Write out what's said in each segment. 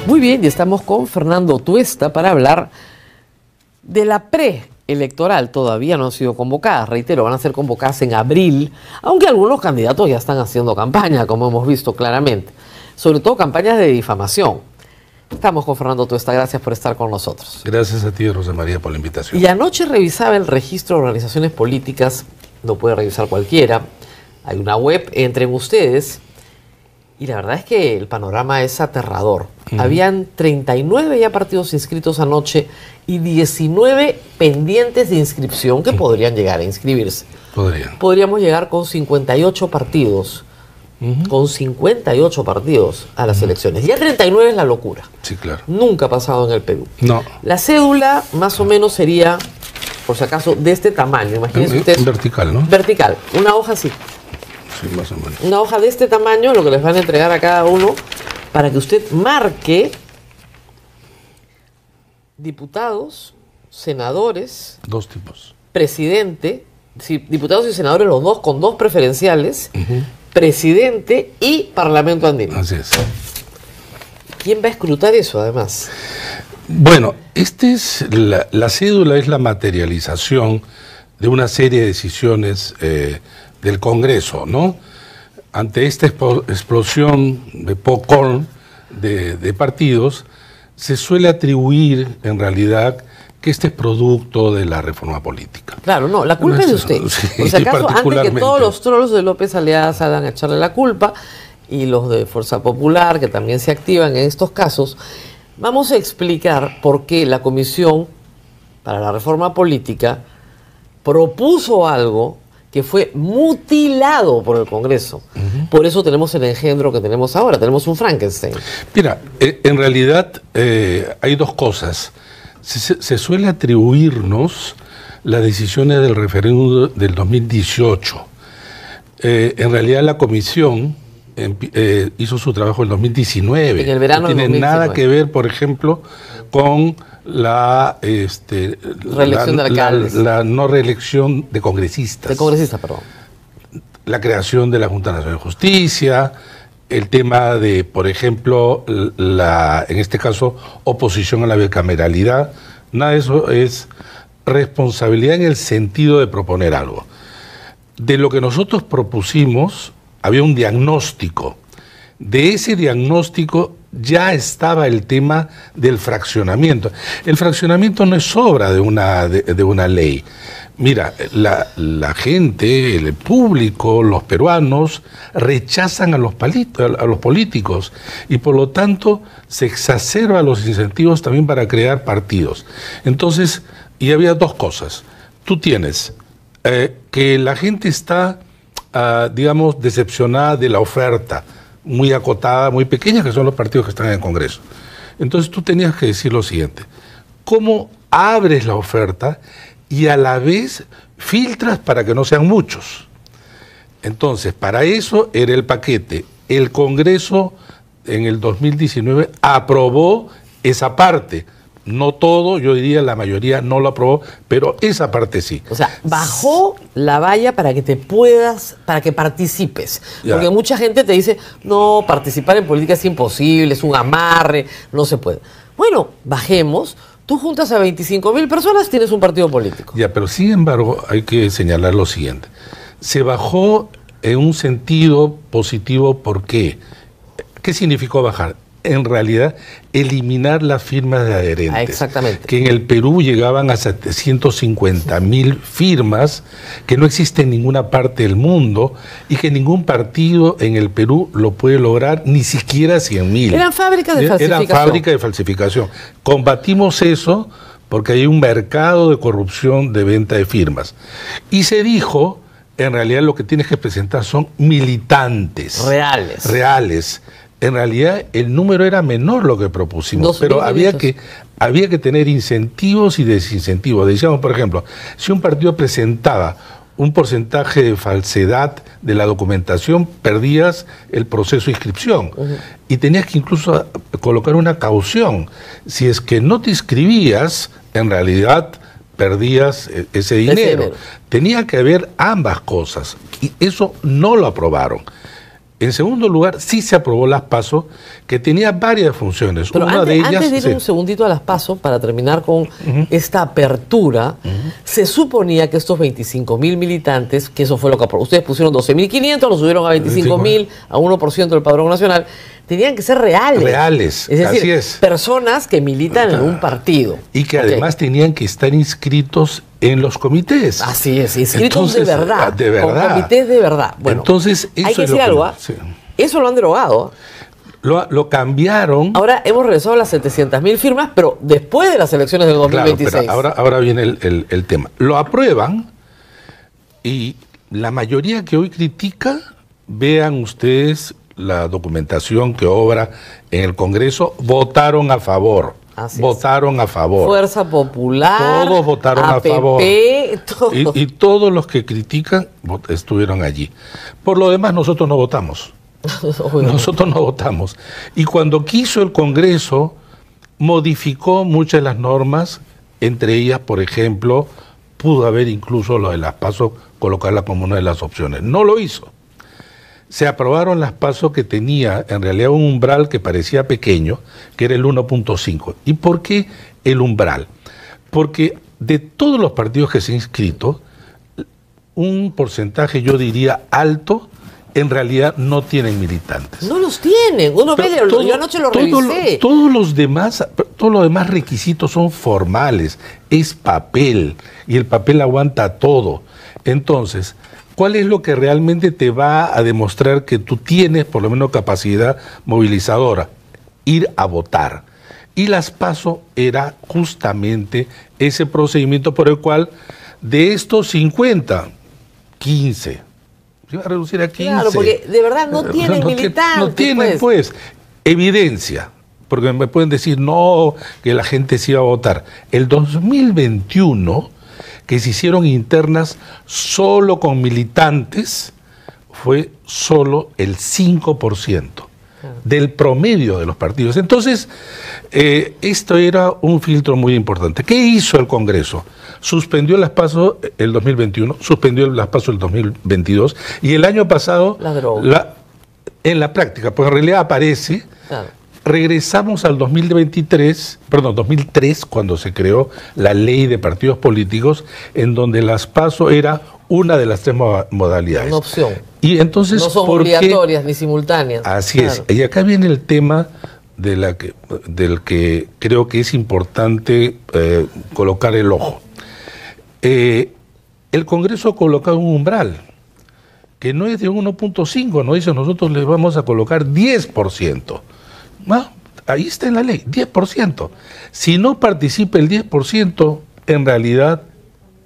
Muy bien, y estamos con Fernando Tuesta para hablar de la preelectoral. Todavía no han sido convocadas, reitero, van a ser convocadas en abril, aunque algunos candidatos ya están haciendo campaña, como hemos visto claramente, sobre todo campañas de difamación. Estamos con Fernando Tuesta, gracias por estar con nosotros. Gracias a ti, Rosa María, por la invitación. Y anoche revisaba el registro de organizaciones políticas, no puede revisar cualquiera, hay una web, entren ustedes, y la verdad es que el panorama es aterrador. Habían 39 ya partidos inscritos anoche y 19 pendientes de inscripción que podrían llegar a inscribirse. Podríamos llegar con 58 partidos. Con 58 partidos a las elecciones. Ya 39 es la locura. Sí, claro. Nunca ha pasado en el Perú. No. La cédula más o menos sería, por si acaso, de este tamaño. Imagínense ustedes. Vertical, ¿no? Vertical. Una hoja así. Sí, más o menos. Una hoja de este tamaño, lo que les van a entregar a cada uno, para que usted marque diputados, senadores. Dos tipos. Presidente, sí, diputados y senadores, los dos con dos preferenciales. Presidente y Parlamento Andino. Así es. ¿Quién va a escrutar eso, además? Bueno, la cédula es la materialización de una serie de decisiones del Congreso, ¿no? Ante esta explosión de popcorn de partidos, se suele atribuir, en realidad, que este es producto de la reforma política. Claro, no, la culpa es de usted. Sí, por si acaso, antes que todos los trolls de López Aliaga salgan a echarle la culpa, y los de Fuerza Popular, que también se activan en estos casos, vamos a explicar por qué la Comisión para la Reforma Política propuso algo que fue mutilado por el Congreso. Por eso tenemos el engendro que tenemos ahora, tenemos un Frankenstein. Mira, en realidad hay dos cosas. Se suele atribuirnos las decisiones del referéndum del 2018. En realidad la comisión hizo su trabajo en 2019. En el verano no tiene 2019. nada que ver, por ejemplo, con la reelección de alcaldes. La no reelección de congresistas. De congresistas, perdón. La creación de la Junta Nacional de Justicia, el tema de, por ejemplo, en este caso, oposición a la bicameralidad. Nada de eso es responsabilidad en el sentido de proponer algo. De lo que nosotros propusimos, había un diagnóstico. De ese diagnóstico ya estaba el tema del fraccionamiento. El fraccionamiento no es obra de una ley. Mira, la gente, el público, los peruanos rechazan a los políticos y por lo tanto se exacerban los incentivos también para crear partidos. Entonces, y había dos cosas. Tú tienes que la gente está, digamos, decepcionada de la oferta, muy acotada, muy pequeña, que son los partidos que están en el Congreso. Entonces tú tenías que decir lo siguiente: ¿cómo abres la oferta y a la vez filtras para que no sean muchos? Entonces, para eso era el paquete. El Congreso en el 2019 aprobó esa parte. No todo, yo diría la mayoría no lo aprobó, pero esa parte sí. O sea, bajó la valla para que para que participes. Ya. Porque mucha gente te dice, no, participar en política es imposible, es un amarre, no se puede. Bueno, bajemos. Tú juntas a 25.000 personas, tienes un partido político. Ya, pero sin embargo hay que señalar lo siguiente. Se bajó en un sentido positivo, ¿por qué? ¿Qué significó bajar? En realidad, eliminar las firmas de adherentes. Exactamente. Que en el Perú llegaban a 750.000 firmas, que no existe en ninguna parte del mundo y que ningún partido en el Perú lo puede lograr, ni siquiera 100.000. Eran fábricas de falsificación. Eran fábricas de falsificación. Combatimos eso porque hay un mercado de corrupción de venta de firmas. Y se dijo, en realidad lo que tienes que presentar son militantes. Reales. En realidad el número era menor lo que propusimos, pero había que tener incentivos y desincentivos. Decíamos, por ejemplo, si un partido presentaba un porcentaje de falsedad de la documentación, perdías el proceso de inscripción. Y tenías que incluso colocar una caución. Si es que no te inscribías, en realidad perdías ese dinero. Tenía que haber ambas cosas y eso no lo aprobaron. En segundo lugar, sí se aprobó las PASO, que tenía varias funciones. Pero Una de ellas, antes de ir sí. un segundito a las PASO, para terminar con esta apertura, se suponía que estos 25.000 militantes, que eso fue lo que aprobó, ustedes pusieron 12.500, lo subieron a 25.000, a 1% del padrón nacional, tenían que ser reales. Reales, es decir, así es. personas que militan en un partido. Y que además tenían que estar inscritos en los comités. Así es, inscritos Entonces, de verdad. de verdad. Con comités de verdad. Bueno, entonces, eso hay que es lo decir algo, sí. Eso lo han derogado. Lo cambiaron. Ahora hemos regresado a las 700.000 firmas, pero después de las elecciones del 2026. Claro, pero ahora viene el tema. Lo aprueban y la mayoría que hoy critica, vean ustedes la documentación que obra en el Congreso, votaron a favor. Votaron a favor. Fuerza Popular, todos votaron APP, a favor. Todos. Y todos los que critican estuvieron allí. Por lo demás, nosotros no votamos. Nosotros no votamos. Y cuando quiso el Congreso, modificó muchas de las normas, entre ellas, por ejemplo, pudo haber incluso lo de las PASO, colocarla como una de las opciones. No lo hizo. Se aprobaron las PASO que tenía en realidad un umbral que parecía pequeño, que era el 1.5. ¿Y por qué el umbral? Porque de todos los partidos que se han inscrito, un porcentaje, yo diría, alto, en realidad no tienen militantes. No los tienen. Uno ve, yo anoche lo revisé. Todos los demás requisitos son formales, es papel, y el papel aguanta todo. Entonces, ¿cuál es lo que realmente te va a demostrar que tú tienes por lo menos capacidad movilizadora? Ir a votar. Y las PASO era justamente ese procedimiento por el cual de estos 50, 15, se iba a reducir a 15. Claro, porque de verdad no tienen militantes. No tienen, pues, evidencia. Porque me pueden decir, no, que la gente se iba a votar. El 2021... que se hicieron internas solo con militantes, fue solo el 5% del promedio de los partidos. Entonces, esto era un filtro muy importante. ¿Qué hizo el Congreso? Suspendió las PASO el 2021, suspendió las PASO el 2022, y el año pasado, en la práctica, pues en realidad aparece... Claro. Regresamos al 2003, cuando se creó la ley de partidos políticos, en donde las PASO era una de las tres modalidades. Una opción. Y entonces, no son obligatorias ni simultáneas. Así es. Y acá viene el tema del que creo que es importante colocar el ojo. El Congreso ha colocado un umbral, que no es de 1.5, no dice nosotros le vamos a colocar 10%. Ahí está en la ley, 10%. Si no participa el 10%, en realidad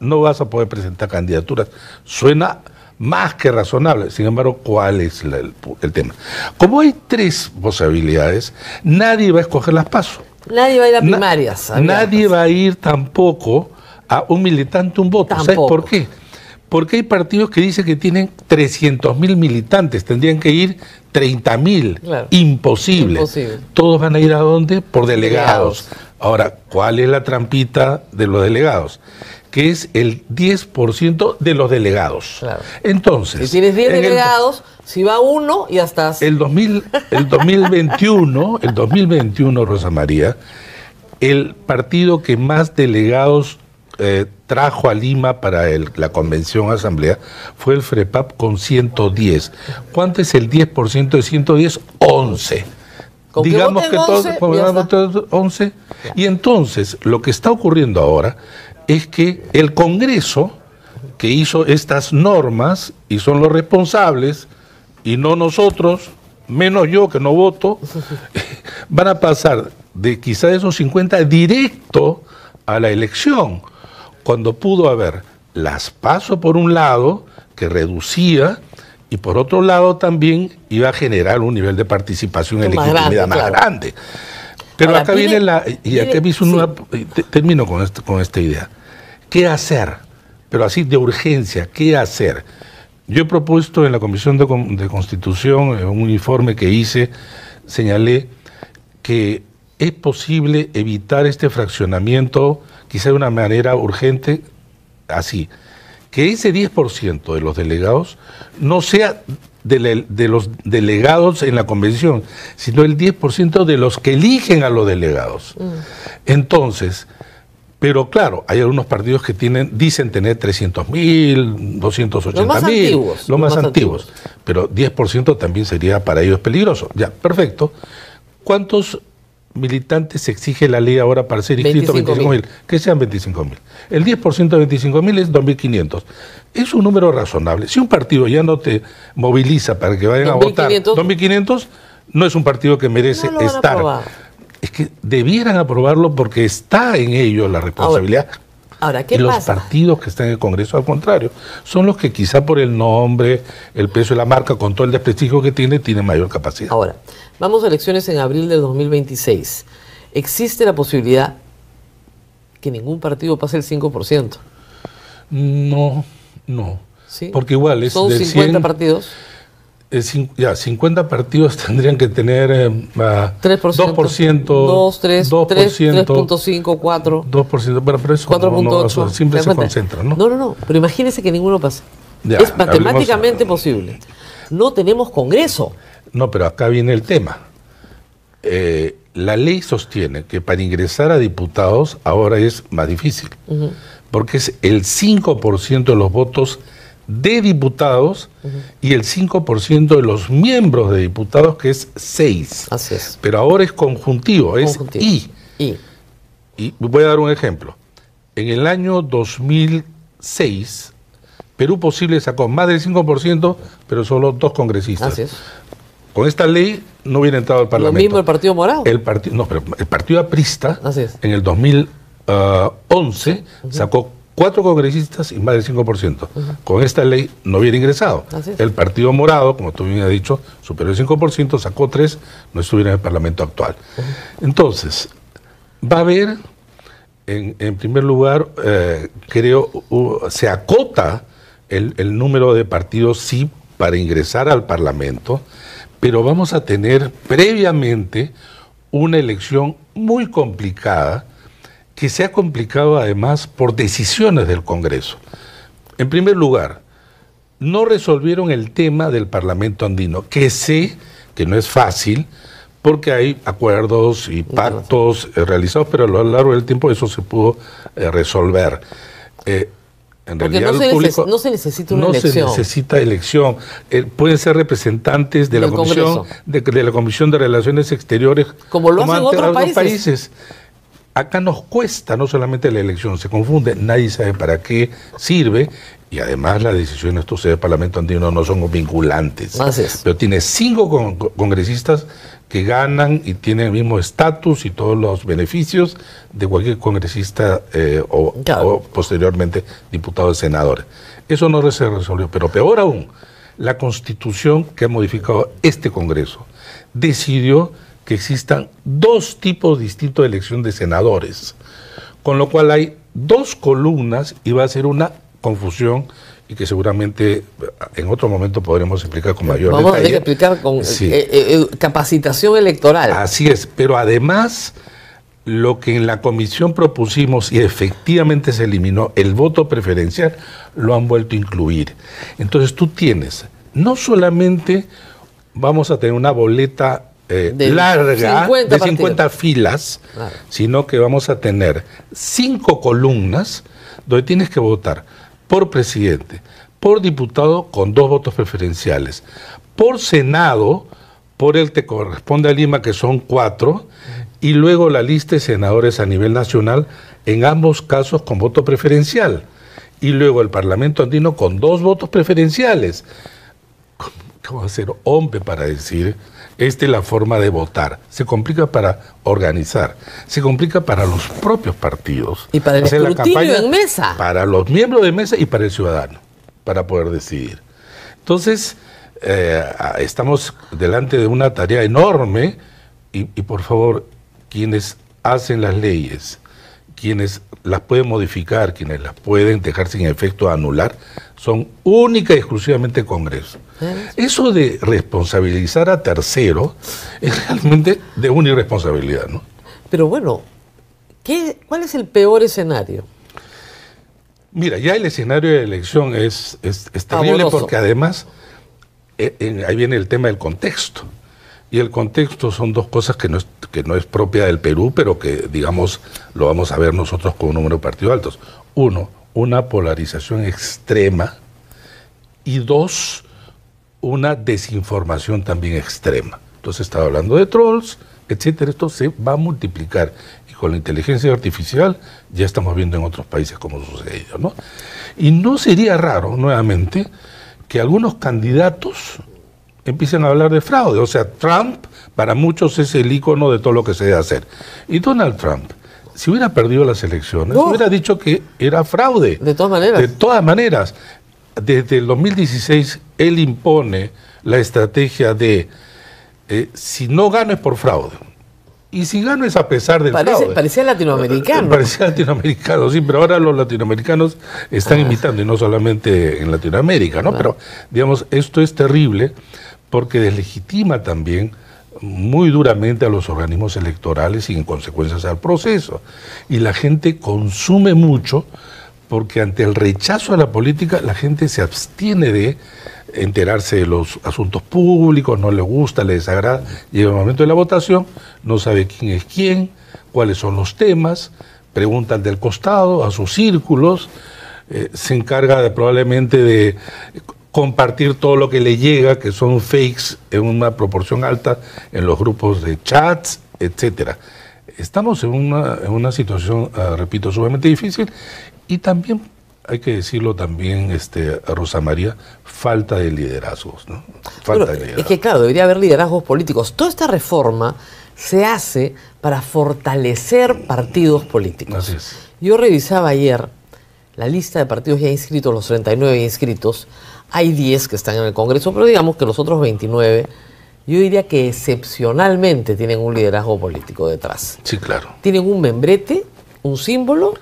no vas a poder presentar candidaturas. Suena más que razonable. Sin embargo, ¿cuál es el tema? Como hay tres posibilidades, nadie va a escoger las PASO. Nadie va a ir a primarias. Nadie va a ir tampoco a un militante, un voto. ¿Sabes por qué? Porque hay partidos que dicen que tienen 300.000 militantes, tendrían que ir 30.000. Claro. Imposible. Todos van a ir ¿a dónde? Por delegados. Ahora, ¿cuál es la trampita de los delegados? Que es el 10% de los delegados. Claro. Entonces, si tienes 10 delegados, si va uno, ya estás. El 2021, Rosa María, el partido que más delegados trajo a Lima para la convención asamblea fue el FREPAP con 110. ¿Cuánto es el 10% de 110? 11. Digamos que todos 11. Y entonces, lo que está ocurriendo ahora es que el Congreso, que hizo estas normas y son los responsables, y no nosotros, menos yo que no voto, van a pasar de quizá esos 50 directo a la elección, cuando pudo haber las PASO por un lado, que reducía, y por otro lado también iba a generar un nivel de participación en legitimidad más grande. Pero ahora, acá viene termino con esta idea. ¿Qué hacer? Pero así de urgencia, ¿qué hacer? Yo he propuesto en la Comisión de Constitución, en un informe que hice, señalé que es posible evitar este fraccionamiento, quizá de una manera urgente, así, que ese 10% de los delegados no sea de los delegados en la convención, sino el 10% de los que eligen a los delegados. Entonces, pero claro, hay algunos partidos que dicen tener 300.000, 280.000, los más antiguos, pero 10% también sería para ellos peligroso. Ya, perfecto. ¿Cuántos militantes exige la ley ahora para ser inscrito? 25.000. Que sean 25.000. El 10% de 25.000 es 2.500. Es un número razonable. Si un partido ya no te moviliza para que vayan a votar 2.500, no es un partido que merece estar. Es que debieran aprobarlo porque está en ellos la responsabilidad. Ahora, ¿qué y los pasa? Partidos que están en el Congreso, al contrario, son los que quizá por el nombre, el peso de la marca, con todo el desprestigio que tienen mayor capacidad. Ahora, vamos a elecciones en abril del 2026. ¿Existe la posibilidad que ningún partido pase el 5%? No. ¿Sí? Porque igual es ¿Son 50 partidos? 50 partidos tendrían que tener 3%, 2%, 3.5, 4. 2%, bueno, pero eso 4.8. Siempre se concentra, ¿no? No, pero imagínese que ninguno pase. Ya, es matemáticamente posible. No tenemos Congreso. No, pero acá viene el tema. La ley sostiene que para ingresar a diputados ahora es más difícil, porque es el 5% de los votos de diputados y el 5% de los miembros de diputados, que es 6. Así es. Pero ahora es conjuntivo, es I. Y voy a dar un ejemplo. En el año 2006, Perú Posible sacó más del 5%, pero solo 2 congresistas. Así es. Con esta ley no hubiera entrado al Parlamento. Lo mismo el Partido Morado. Pero el Partido Aprista, en el 2011, sacó 4 congresistas y más del 5%. Con esta ley no hubiera ingresado. El Partido Morado, como tú bien has dicho, superó el 5%, sacó 3, no estuviera en el Parlamento actual. Entonces, va a haber, en primer lugar, creo, se acota el número de partidos, sí, para ingresar al Parlamento, pero vamos a tener previamente una elección muy complicada, que se ha complicado además por decisiones del Congreso. En primer lugar, no resolvieron el tema del Parlamento andino, que sé que no es fácil, porque hay acuerdos y pactos realizados, pero a lo largo del tiempo eso se pudo resolver. En realidad no se necesita una elección. No se necesita elección. Pueden ser representantes de la Comisión de Relaciones Exteriores, como lo hacen otros países. Acá nos cuesta no solamente la elección, se confunde, nadie sabe para qué sirve, y además las decisiones del Parlamento andino no son vinculantes. Pero tiene 5 congresistas que ganan y tienen el mismo estatus y todos los beneficios de cualquier congresista o posteriormente diputados y senadores. Eso no se resolvió, pero peor aún, la Constitución que ha modificado este Congreso decidió que existan 2 tipos distintos de elección de senadores, con lo cual hay 2 columnas y va a ser una confusión y que seguramente en otro momento podremos explicar con mayor detalle. Vamos a explicar con capacitación electoral. Así es, pero además lo que en la comisión propusimos y efectivamente se eliminó, el voto preferencial, lo han vuelto a incluir. Entonces tú tienes, no solamente vamos a tener una boleta larga, de 50 filas, sino que vamos a tener 5 columnas donde tienes que votar por presidente, por diputado con 2 votos preferenciales, por senado, por el que corresponde a Lima, que son 4, y luego la lista de senadores a nivel nacional, en ambos casos con voto preferencial, y luego el Parlamento andino con 2 votos preferenciales. ¿Cómo va a ser hombre para decir? Esta es la forma de votar. Se complica para organizar, se complica para los propios partidos. Y para el escrutinio en mesa. Para los miembros de mesa y para el ciudadano, para poder decidir. Entonces, estamos delante de una tarea enorme y por favor, quienes hacen las leyes, quienes las pueden modificar, quienes las pueden dejar sin efecto, anular, son única y exclusivamente el Congreso. Eso de responsabilizar a terceros es realmente de una irresponsabilidad, ¿no? Pero bueno, ¿cuál es el peor escenario? Mira, ya el escenario de elección es terrible Pavoroso. porque además ahí viene el tema del contexto. Y el contexto son dos cosas que no es propia del Perú, pero que, digamos, lo vamos a ver nosotros con un número de partidos altos. Uno, una polarización extrema. Y dos, una desinformación también extrema. Entonces estaba hablando de trolls, etcétera. Esto se va a multiplicar. Y con la inteligencia artificial ya estamos viendo en otros países cómo sucede, ¿no? Y no sería raro, nuevamente, que algunos candidatos empiecen a hablar de fraude. O sea, Trump para muchos es el ícono de todo lo que se debe hacer. Y Donald Trump, si hubiera perdido las elecciones, hubiera dicho que era fraude. De todas maneras. De todas maneras. Desde el 2016, él impone la estrategia de si no gano es por fraude. Y si gano es a pesar del fraude. Parecía latinoamericano. Parecía latinoamericano, sí, pero ahora los latinoamericanos están imitando, y no solamente en Latinoamérica, ¿no? Pero, digamos, esto es terrible porque deslegitima también muy duramente a los organismos electorales y en consecuencias al proceso. Y la gente consume mucho porque ante el rechazo a la política la gente se abstiene de enterarse de los asuntos públicos, no le gusta, le desagrada, llega el momento de la votación, no sabe quién es quién, cuáles son los temas, preguntan del costado, a sus círculos, se encarga probablemente de compartir todo lo que le llega, que son fakes en una proporción alta en los grupos de chats, etcétera. Estamos en una situación, repito, sumamente difícil, y también, hay que decirlo también, Rosa María, falta de liderazgos, ¿no? Falta de liderazgos. Es que claro, debería haber liderazgos políticos. Toda esta reforma se hace para fortalecer partidos políticos. Así es. Yo revisaba ayer la lista de partidos ya inscritos, los 39 inscritos. Hay 10 que están en el Congreso, pero digamos que los otros 29, yo diría que excepcionalmente tienen un liderazgo político detrás. Sí, claro. Tienen un membrete, un símbolo,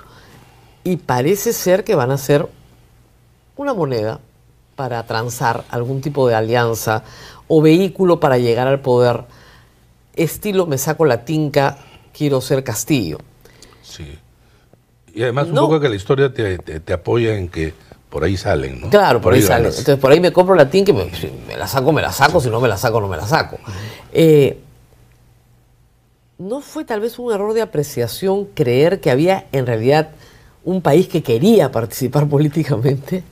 y parece ser que van a ser una moneda para transar algún tipo de alianza o vehículo para llegar al poder, estilo me saco la tinca, quiero ser Castillo. Sí. Y además un poco que la historia te apoya en que por ahí salen, ¿no? Claro, por ahí salen. ganas. Entonces por ahí me compro la tinca y si me la saco, si no me la saco, no me la saco. ¿No fue tal vez un error de apreciación creer que había en realidad un país que quería participar políticamente?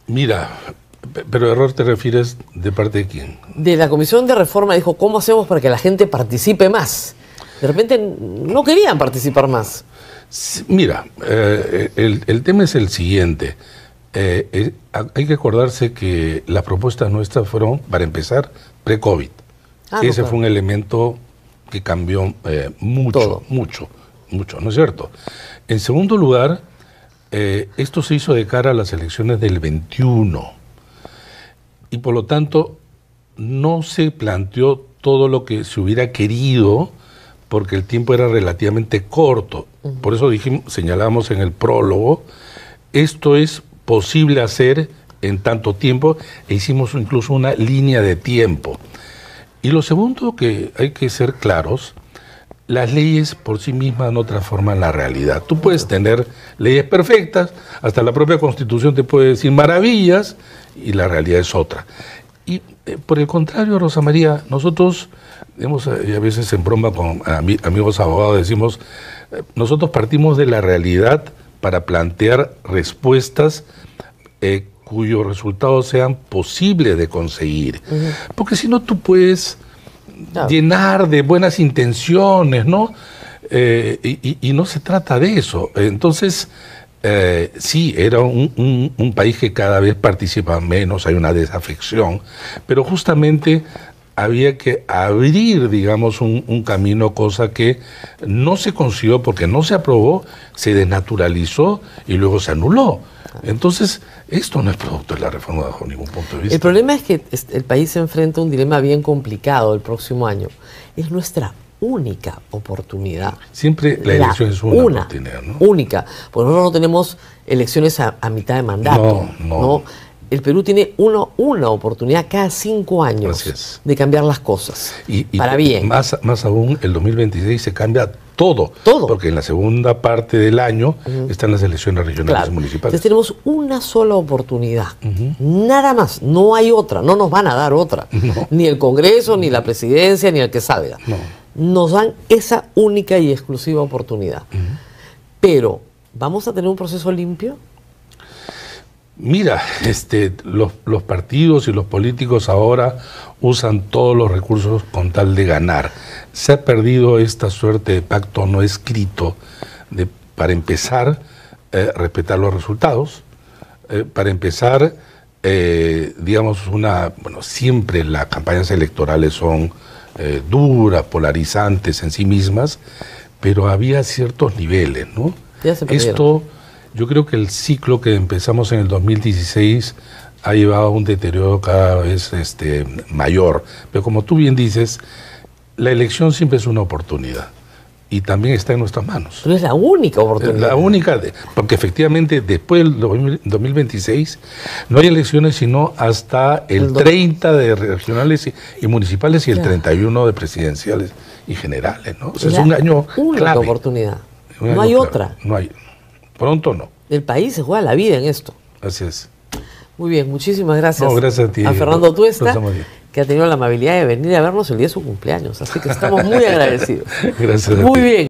Mira, pero error te refieres de parte de quién? De la Comisión de Reforma dijo, ¿cómo hacemos para que la gente participe más? De repente no querían participar más. Sí, mira, el tema es el siguiente. Hay que acordarse que las propuestas nuestras fueron, para empezar, pre-COVID. Ese fue un elemento que cambió mucho, ¿no es cierto? En segundo lugar, esto se hizo de cara a las elecciones del 21 y por lo tanto no se planteó todo lo que se hubiera querido porque el tiempo era relativamente corto. Por eso señalamos en el prólogo, esto es posible hacer en tanto tiempo e hicimos incluso una línea de tiempo. Y lo segundo que hay que ser claros, las leyes por sí mismas no transforman la realidad. Tú puedes tener leyes perfectas, hasta la propia Constitución te puede decir maravillas, y la realidad es otra. Y por el contrario, Rosa María, nosotros, y a veces en broma con amigos abogados decimos, nosotros partimos de la realidad para plantear respuestas cuyos resultados sean posibles de conseguir. Porque si no, tú puedes llenar de buenas intenciones, ¿no? Y no se trata de eso. Entonces, sí, era un país que cada vez participa menos, hay una desafección, pero justamente había que abrir, digamos, un camino, cosa que no se consiguió porque no se aprobó, se desnaturalizó y luego se anuló. Entonces, esto no es producto de la reforma bajo ningún punto de vista. El problema es que el país se enfrenta a un dilema bien complicado el próximo año. Es nuestra única oportunidad. Siempre la elección es una oportunidad, ¿no? Única. Porque nosotros no tenemos elecciones a mitad de mandato. No. el Perú tiene una oportunidad cada 5 años de cambiar las cosas. Y para bien. Más aún, el 2026 se cambia todo. Porque en la segunda parte del año están las elecciones regionales y municipales. Entonces tenemos una sola oportunidad. Nada más. No hay otra. No nos van a dar otra. No. Ni el Congreso, ni la presidencia, ni el que salga. No. Nos dan esa única y exclusiva oportunidad. Pero, ¿vamos a tener un proceso limpio? Mira, los partidos y los políticos ahora usan todos los recursos con tal de ganar. Se ha perdido esta suerte de pacto no escrito para empezar, respetar los resultados, para empezar, digamos, siempre las campañas electorales son duras, polarizantes en sí mismas, pero había ciertos niveles, ¿no? Ya se perdieron. Yo creo que el ciclo que empezamos en el 2016 ha llevado a un deterioro cada vez mayor. Pero como tú bien dices, la elección siempre es una oportunidad y también está en nuestras manos. Pero es la única oportunidad. La única, porque efectivamente después del 2026 no hay elecciones sino hasta el 30 de regionales y municipales y el 31 de presidenciales y generales, ¿no? O sea, es un año única clave. Oportunidad. No hay otra. No hay. Pronto no. El país se juega la vida en esto. Así es. Muy bien, muchísimas gracias. No, gracias a ti. A Fernando Tuesta, que ha tenido la amabilidad de venir a vernos el día de su cumpleaños. Así que estamos muy agradecidos. Gracias a ti. Muy bien.